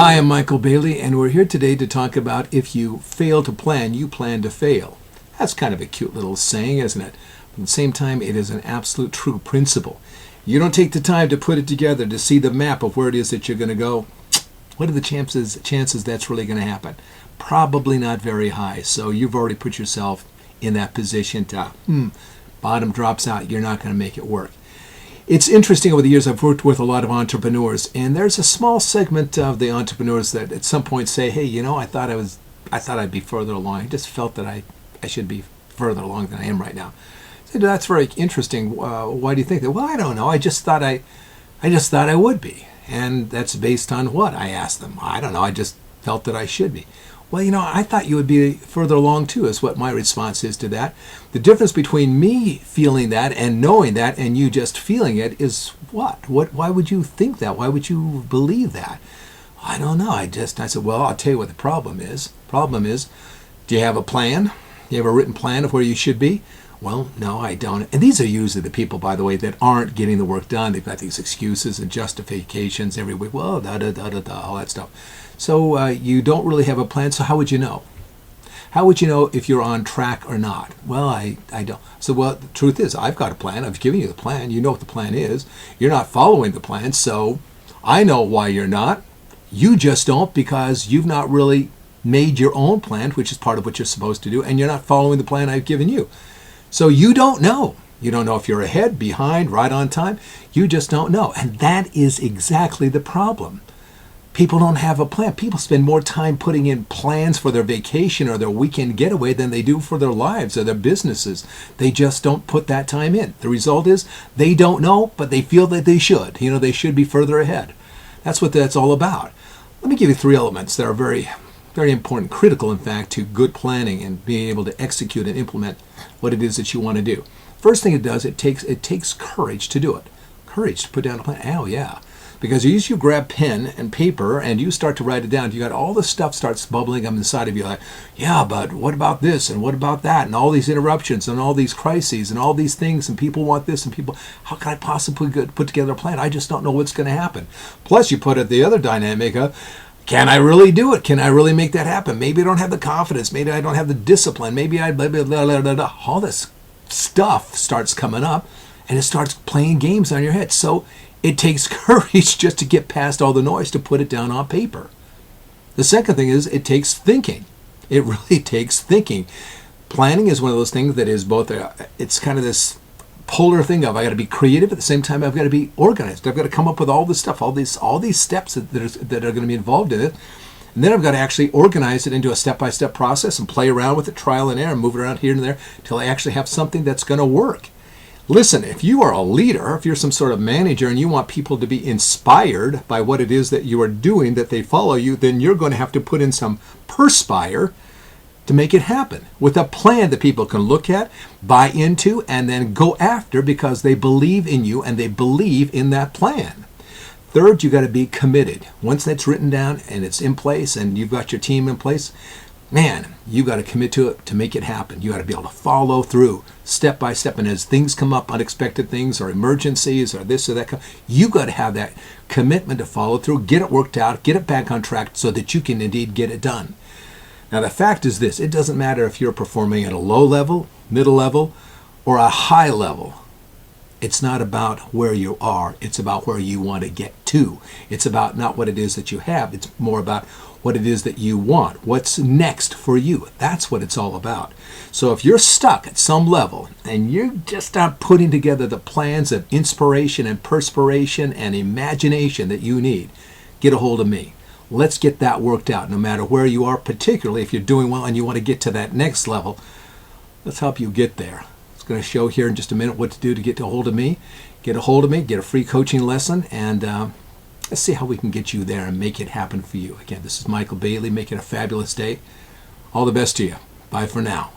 Hi, I'm Michael Bailey, and we're here today to talk about if you fail to plan, you plan to fail. That's kind of a cute little saying, isn't it? But at the same time, it is an absolute true principle. You don't take the time to put it together to see the map of where it is that you're going to go. What are the chances that's really going to happen? Probably not very high. So you've already put yourself in that position to, bottom drops out, you're not going to make it work. It's interesting, over the years I've worked with a lot of entrepreneurs, and there's a small segment of the entrepreneurs that at some point say, hey, I thought I'd be further along. I just felt that I should be further along than I am right now. I said, that's very interesting. Why do you think that? Well, I don't know. I just thought I would be. And that's based on what? I asked them. I don't know. I just felt that I should be. Well, I thought you would be further along too, is what my response is to that. The difference between me feeling that and knowing that and you just feeling it is what? Why would you think that? Why would you believe that? I don't know. I said, well, I'll tell you what the problem is. Problem is, do you have a plan? Do you have a written plan of where you should be? Well, no, I don't. And these are usually the people, by the way, that aren't getting the work done. They've got these excuses and justifications every week. Well, all that stuff. So you don't really have a plan, so how would you know? How would you know if you're on track or not? Well, I don't. So, well, the truth is, I've got a plan. I've given you the plan. You know what the plan is. You're not following the plan, so I know why you're not. You just don't, because you've not really made your own plan, which is part of what you're supposed to do, and you're not following the plan I've given you. So you don't know. You don't know if you're ahead, behind, right on time. You just don't know. And that is exactly the problem. People don't have a plan. People spend more time putting in plans for their vacation or their weekend getaway than they do for their lives or their businesses. They just don't put that time in. The result is they don't know, but they feel that they should. They should be further ahead. That's what that's all about. Let me give you 3 elements that are very, very important, critical, in fact, to good planning and being able to execute and implement what it is that you want to do. First thing it does, it takes courage to do it. Courage to put down a plan. Oh, yeah. Because you grab pen and paper and you start to write it down. You got all this stuff starts bubbling up inside of you. Like, yeah, but what about this and what about that and all these interruptions and all these crises and all these things and people want this and people. How can I possibly put together a plan? I just don't know what's going to happen. Plus, you put it the other dynamic of, can I really do it? Can I really make that happen? Maybe I don't have the confidence. Maybe I don't have the discipline. Maybe I blah, blah, blah, blah, blah, blah. All this stuff starts coming up and it starts playing games on your head. So it takes courage just to get past all the noise to put it down on paper. The second thing is it takes thinking. It really takes thinking. Planning is one of those things that is both, it's kind of this polar thing of I got to be creative, at the same time I've got to be organized. I've got to come up with all this stuff, all these steps that are going to be involved in it. And then I've got to actually organize it into a step-by-step process and play around with it, trial and error, and move it around here and there until I actually have something that's going to work. Listen, if you are a leader, if you're some sort of manager and you want people to be inspired by what it is that you are doing, that they follow you, then you're going to have to put in some perspire to make it happen with a plan that people can look at, buy into, and then go after because they believe in you and they believe in that plan. Third, you got to be committed. Once that's written down and it's in place and you've got your team in place, man, you got to commit to it to make it happen. You got to be able to follow through step by step. And as things come up, unexpected things or emergencies or this or that, you got to have that commitment to follow through, get it worked out, get it back on track so that you can indeed get it done. Now, the fact is this. It doesn't matter if you're performing at a low level, middle level, or a high level. It's not about where you are. It's about where you want to get to. It's about not what it is that you have. It's more about what it is that you want. What's next for you? That's what it's all about. So if you're stuck at some level and you're just not putting together the plans of inspiration and perspiration and imagination that you need, get a hold of me. Let's get that worked out no matter where you are, particularly if you're doing well and you want to get to that next level. Let's help you get there. Going to show here in just a minute what to do to get a hold of me. Get a hold of me, get a free coaching lesson, and let's see how we can get you there and make it happen for you. Again, this is Michael Bailey. Make it a fabulous day. All the best to you. Bye for now.